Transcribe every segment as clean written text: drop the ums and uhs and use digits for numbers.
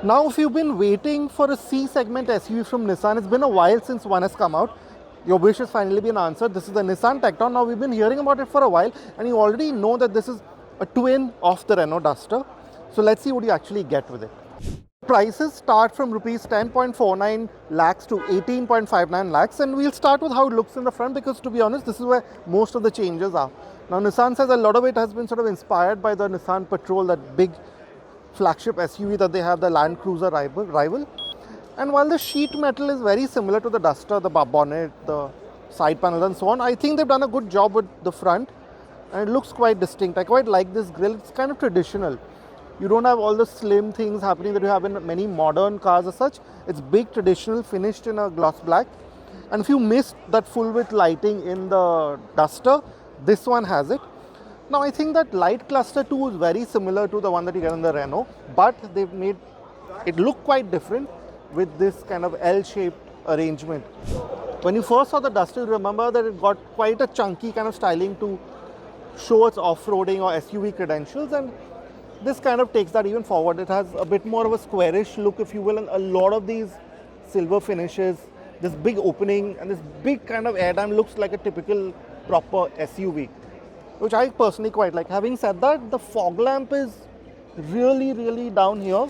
Now, if you've been waiting for a C segment SUV from Nissan, it's been a while since one has come out. Your wish has finally been answered. This is the Nissan Tekton. Now, we've been hearing about it for a while, and you already know that this is a twin of the Renault Duster. So let's see what you actually get with it. Prices start from rupees 10.49 lakhs to 18.59 lakhs, and we'll start with how it looks in the front, because to be honest, this is where most of the changes are. Now, Nissan says a lot of it has been sort of inspired by the Nissan Patrol, that big flagship SUV that they have, the Land Cruiser rival. And while the sheet metal is very similar to the Duster, the bonnet, the side panels and so on, I think they've done a good job with the front, and it looks quite distinct. I quite like this grille. It's kind of traditional. You don't have all the slim things happening that you have in many modern cars as such. It's big, traditional, finished in a gloss black. And if you missed that full width lighting in the Duster, this one has it. Now, I think that light cluster too is very similar to the one that you get in the Renault, but they've made it look quite different with this kind of L-shaped arrangement. When you first saw the Duster, you remember that it got quite a chunky kind of styling to show its off-roading or SUV credentials, and this kind of takes that even forward. It has a bit more of a squarish look, if you will, and a lot of these silver finishes, this big opening and this big kind of air dam looks like a typical proper SUV, which I personally quite like. Having said that, the fog lamp is really down here,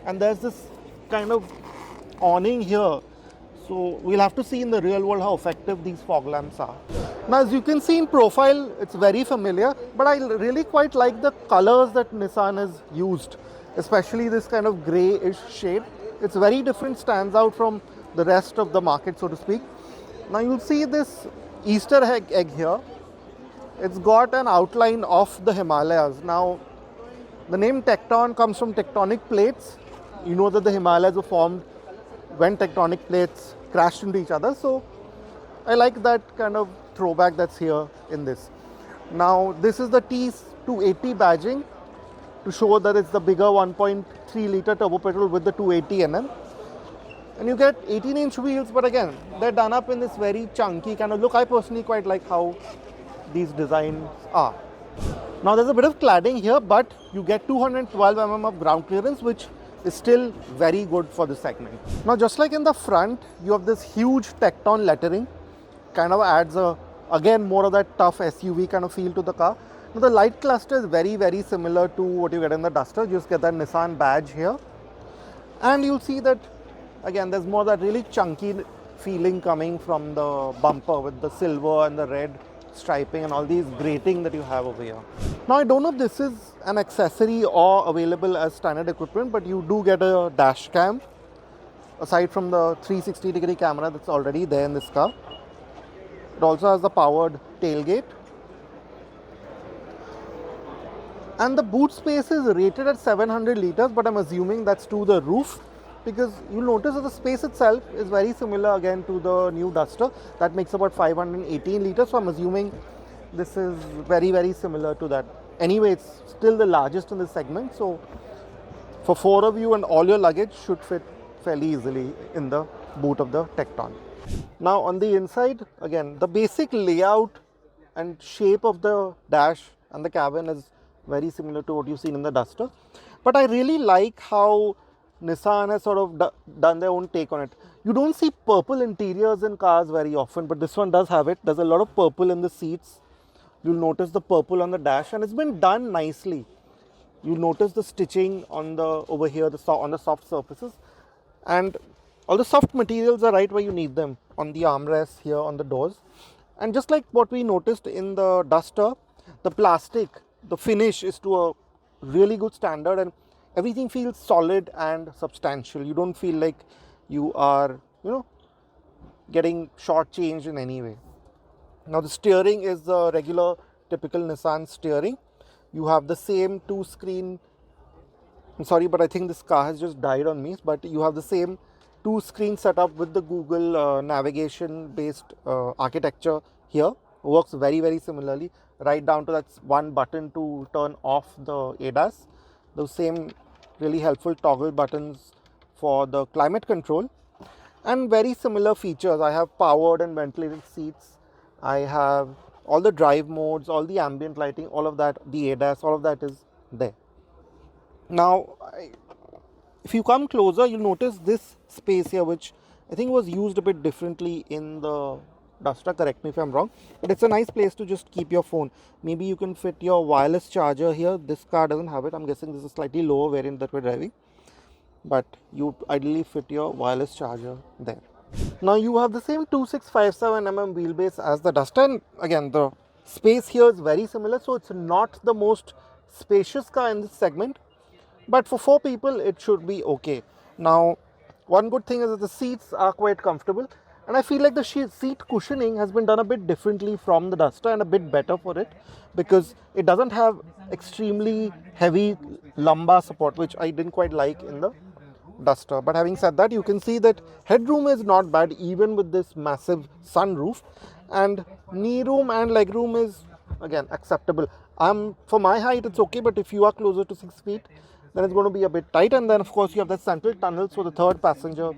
and there's this kind of awning here. So we'll have to see in the real world how effective these fog lamps are. Now, as you can see in profile, it's very familiar, but I really quite like the colors that Nissan has used, especially this kind of grey-ish shade. It's very different, stands out from the rest of the market, so to speak. Now, you'll see this Easter egg here. It's got an outline of the Himalayas. Now, the name Tecton comes from tectonic plates. You know that the Himalayas were formed when tectonic plates crashed into each other. So I like that kind of throwback that's here in this. Now, this is the T280 badging to show that it's the bigger 1.3 litre turbo petrol with the 280 Nm. And you get 18-inch wheels, but again, they're done up in this very chunky kind of look. I personally quite like how these designs are. Now, there's a bit of cladding here, but you get 212 mm of ground clearance, which is still very good for this segment. Now, just like in the front, you have this huge Tecton lettering, kind of adds again more of that tough SUV kind of feel to the car. Now, the light cluster is very similar to what you get in the Duster. You just get that Nissan badge here, and you'll see that again there's more of that really chunky feeling coming from the bumper with the silver and the red striping and all these grating that you have over here. Now, I don't know if this is an accessory or available as standard equipment, but you do get a dash cam aside from the 360-degree camera that's already there in this car. It also has the powered tailgate, and the boot space is rated at 700 liters, but I'm assuming that's to the roof, because you'll notice that the space itself is very similar again to the new Duster. That makes about 518 liters, so I'm assuming this is very similar to that. Anyway, it's still the largest in this segment, so for 4 of you and all your luggage should fit fairly easily in the boot of the Tekton. Now, on the inside, again, the basic layout and shape of the dash and the cabin is very similar to what you've seen in the Duster, but I really like how Nissan has sort of done their own take on it. You don't see purple interiors in cars very often, but this one does have it. There's a lot of purple in the seats. You'll notice the purple on the dash, and it's been done nicely. You'll notice the stitching on the over here, on the soft surfaces, and all the soft materials are right where you need them, on the armrests here, on the doors. And just like what we noticed in the Duster, the plastic, the finish is to a really good standard, and everything feels solid and substantial. You don't feel like you are, getting shortchanged in any way. Now, the steering is the regular, typical Nissan steering. You have the same two-screen. I'm sorry, but I think this car has just died on me. But you have the same two-screen setup with the Google navigation-based architecture here. Works very similarly, right down to that one button to turn off the ADAS. Those same really helpful toggle buttons for the climate control, and very similar features. I have powered and ventilated seats. I have all the drive modes, all the ambient lighting, all of that, the ADAS, all of that is there. Now, if you come closer, you'll notice this space here, which I think was used a bit differently in the Duster, correct me if I'm wrong, but it's a nice place to just keep your phone. Maybe you can fit your wireless charger here. This car doesn't have it. I'm guessing this is a slightly lower variant that we're driving, but you ideally fit your wireless charger there. Now you have the same 2657mm wheelbase as the Duster, and again the space here is very similar, so it's not the most spacious car in this segment, but for 4 people it should be okay. Now one good thing is that the seats are quite comfortable, and I feel like the seat cushioning has been done a bit differently from the Duster and a bit better for it, because it doesn't have extremely heavy lumbar support, which I didn't quite like in the Duster. But having said that, you can see that headroom is not bad even with this massive sunroof, and knee room and leg room is again acceptable. For my height it's okay, but if you are closer to 6 feet, then it's going to be a bit tight. And then of course you have the central tunnel, so the third passenger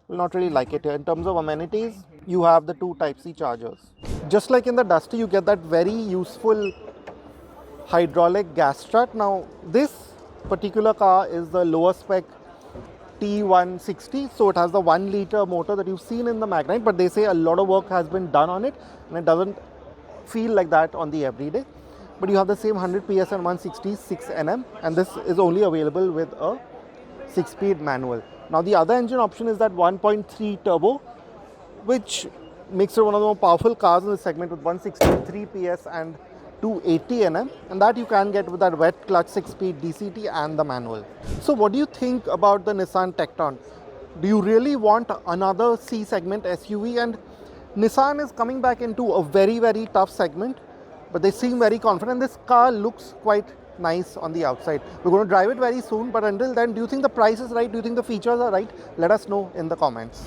will not really like it here. In terms of amenities, you have the 2 Type-C chargers. Just like in the Duster, you get that very useful hydraulic gas strut. Now this particular car is the lower spec T160, so it has the 1 liter motor that you've seen in the Magnite, but they say a lot of work has been done on it and it doesn't feel like that on the everyday. But you have the same 100 PS and 166 Nm, and this is only available with a 6-speed manual. Now the other engine option is that 1.3 turbo, which makes it one of the more powerful cars in the segment with 163 PS and 280 Nm, and that you can get with that wet clutch 6-speed DCT and the manual. So what do you think about the Nissan Tekton? Do you really want another C segment SUV? And Nissan is coming back into a very, very tough segment, but they seem very confident. This car looks quite nice on the outside. We're going to drive it very soon, but until then, do you think the price is right? Do you think the features are right? Let us know in the comments.